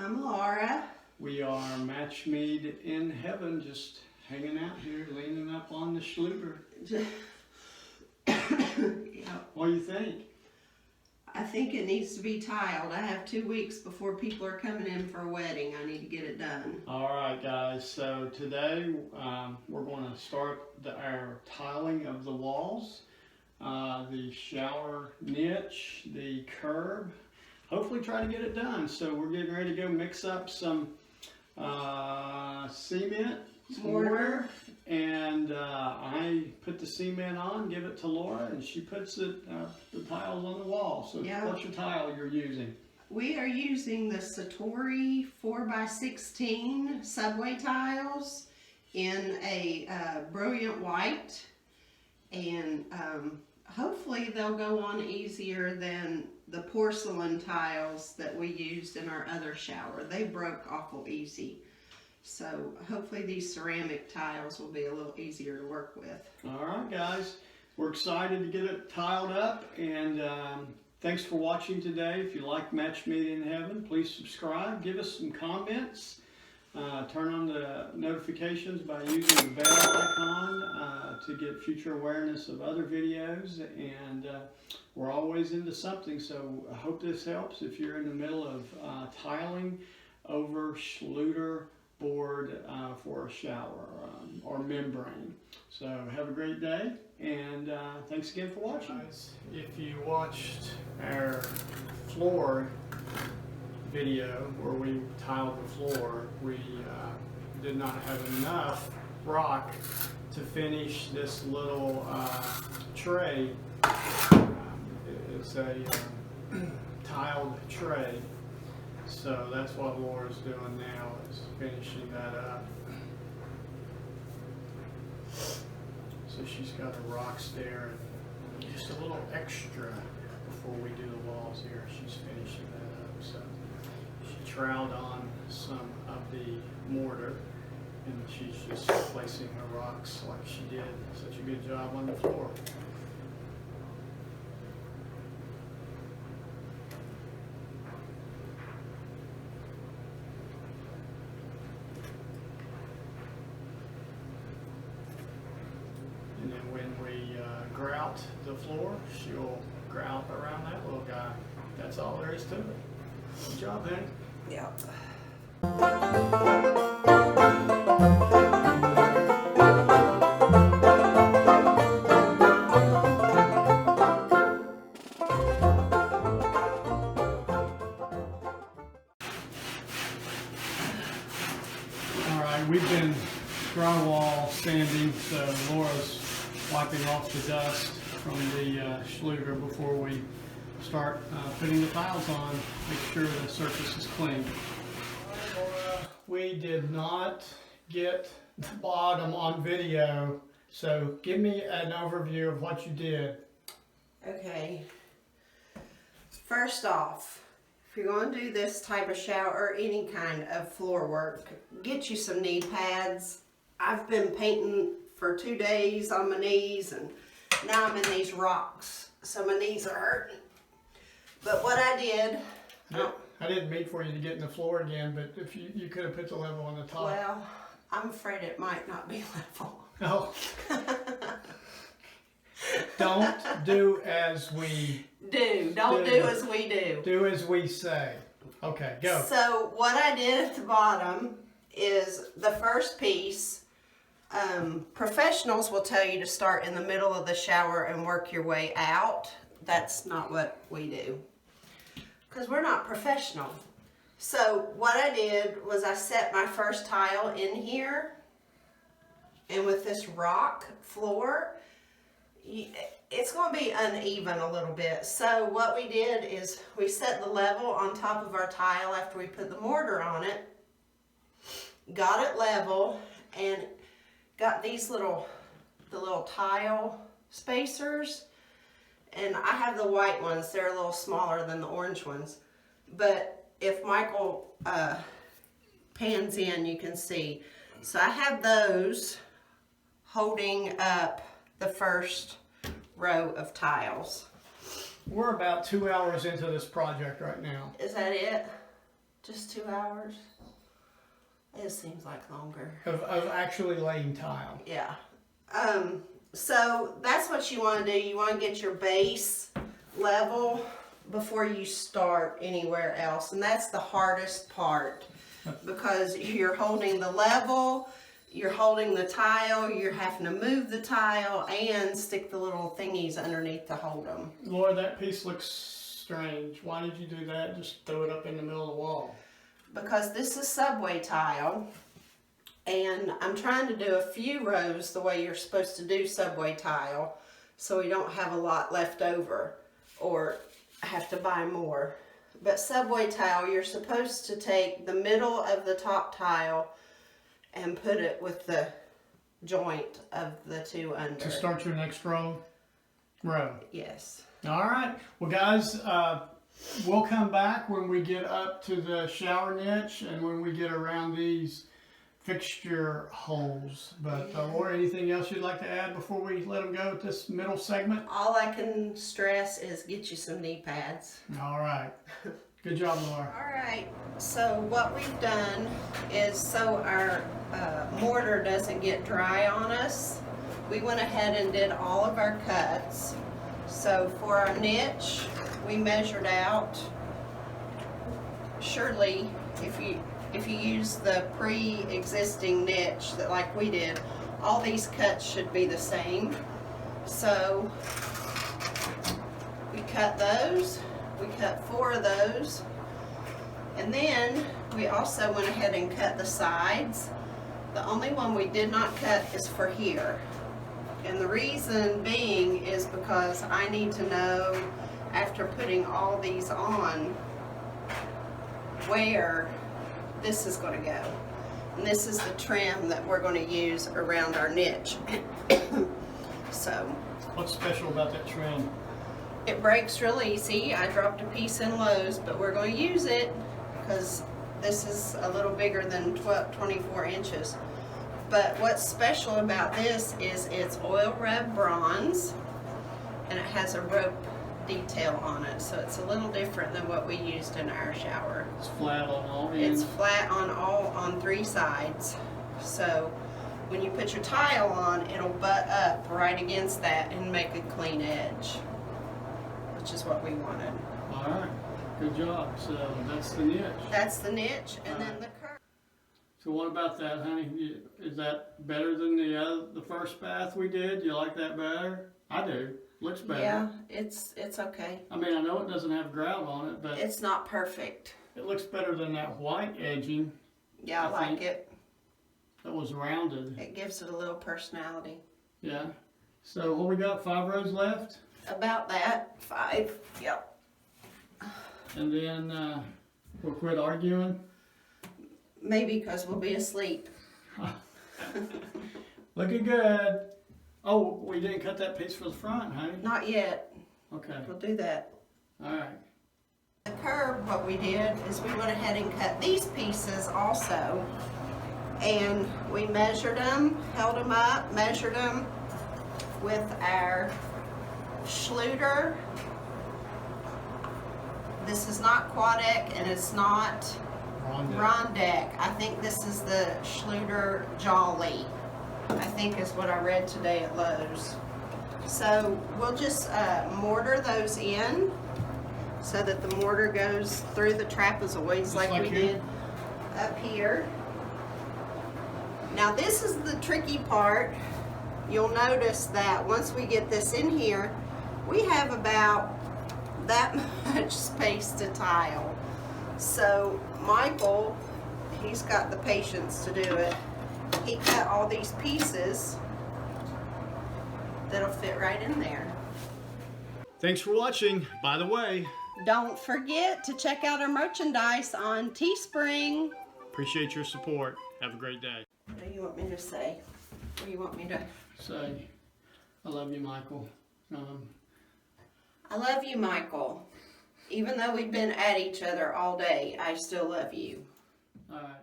I'm Laura. We are Match Made in Heaven, just hanging out here, leaning up on the Schluter. Yeah. What do you think? I think it needs to be tiled. I have 2 weeks before people are coming in for a wedding. I need to get it done. All right, guys. So today we're going to start our tiling of the walls, the shower niche, the curb. Hopefully try to get it done. So we're getting ready to go mix up some cement, mortar, and I put the cement on, give it to Laura, and she puts the tiles on the wall. So yeah. What's your tile you're using? We are using the Satori 4x16 subway tiles in a brilliant white, and hopefully they'll go on easier than the porcelain tiles that we used in our other shower. They broke awful easy. So hopefully these ceramic tiles will be a little easier to work with. All right, guys. We're excited to get it tiled up, and thanks for watching today. If you like Match Made in Heaven, please subscribe. Give us some comments. Turn on the notifications by using the bell icon to get future awareness of other videos, and we're always into something, so I hope this helps if you're in the middle of tiling over Schluter board for a shower or membrane. So have a great day, and thanks again for watching. Guys, if you watched our floor video where we tiled the floor, we did not have enough rock to finish this little tray. It's a tiled tray, so that's what Laura's doing now, is finishing that up. So she's got a rock stair and just a little extra before we do the walls here. She's finishing that up. So she troweled on some of the mortar, and she's just placing her rocks like she did such a good job on the floor. And then when we grout the floor, she'll grout around that little guy. That's all there is to it. Good job, honey. Yeah. All right, we've been drywall sanding, so Laura's wiping off the dust from the Schluter before we start putting the tiles on. Make sure the surface is clean. Laura, we did not get the bottom on video, so give me an overview of what you did. Okay. First off, if you're going to do this type of shower or any kind of floor work, get you some knee pads. I've been painting for 2 days on my knees, and now I'm in these rocks, so my knees are hurting. But what I did... I didn't mean for you to get in the floor again, but if you could have put the level on the top. Well, I'm afraid it might not be level. Oh. Don't do as we do. Don't do as we do. Do as we say. Okay, go. So what I did at the bottom is the first piece. Professionals will tell you to start in the middle of the shower and work your way out. That's not what we do, because we're not professional. So what I did was I set my first tile in here, and with this rock floor, it's going to be uneven a little bit. So what we did is we set the level on top of our tile after we put the mortar on it, got it level, and got these the little tile spacers, and I have the white ones. They're a little smaller than the orange ones, but if Michael pans in, you can see. So I have those holding up the first row of tiles. We're about 2 hours into this project right now. Is that it? Just 2 hours? It seems like longer. Of actually laying tile. Yeah. So that's what you want to do. You want to get your base level before you start anywhere else. And that's the hardest part because you're holding the level, you're holding the tile, you're having to move the tile and stick the little thingies underneath to hold them. Laura, that piece looks strange. Why did you do that? Just throw it up in the middle of the wall. Because this is subway tile. And I'm trying to do a few rows the way you're supposed to do subway tile so we don't have a lot left over or have to buy more. But subway tile, you're supposed to take the middle of the top tile and put it with the joint of the two under. To start your next row? Yes. All right. Well, guys, we'll come back when we get up to the shower niche and when we get around these fixture holes. But Laura, anything else you'd like to add before we let them go at this middle segment? All I can stress is get you some knee pads. All right. Good job, Laura. All right. So what we've done is so our mortar doesn't get dry on us, we went ahead and did all of our cuts. So for our niche, we measured out. Surely, if you use the pre-existing niche that like we did, all these cuts should be the same. So we cut those, we cut 4 of those, and then we also went ahead and cut the sides. The only one we did not cut is for here. And the reason being is because I need to know after putting all these on where this is going to go. And this is the trim that we're going to use around our niche. So What's special about that trim? it breaks real easy. I dropped a piece in Lowe's, but we're going to use it because this is a little bigger than 24 inches. But what's special about this is it's oil rub bronze and it has a rope detail on it, so it's a little different than what we used in our shower. It's flat on all ends. It's flat on 3 sides, so when you put your tile on, it'll butt up right against that and make a clean edge, which is what we wanted. All right, good job. So that's the niche. That's the niche, and then the curve. So what about that, honey? Is that better than the first bath we did? You like that better? I do. Looks better. Yeah, it's okay. I mean, I know it doesn't have grout on it, but It's not perfect. it looks better than that white edging. Yeah, I like think it. That was rounded. It gives it a little personality. Yeah. So what we got? 5 rows left, About that, 5. Yep. and then we'll quit arguing. Maybe because we'll be asleep. Looking good. Oh, we didn't cut that piece for the front, honey. Not yet. Okay. We'll do that. All right. The curb, what we did is we went ahead and cut these pieces also. And we measured them, held them up, measured them with our Schluter. This is not Quadec and it's not Rondec. I think this is the Schluter Jolly, I think is what I read today at Lowe's. So we'll just mortar those in so that the mortar goes through the trapezoids like we did up here. Now this is the tricky part. You'll notice that once we get this in here, we have about that much space to tile. So Michael, he's got the patience to do it. He cut all these pieces that'll fit right in there. Thanks for watching. By the way, don't forget to check out our merchandise on Teespring. appreciate your support. Have a great day. What do you want me to say? What do you want me to Say, I love you, Michael. I love you, Michael. Even though we've been at each other all day, I still love you. All right.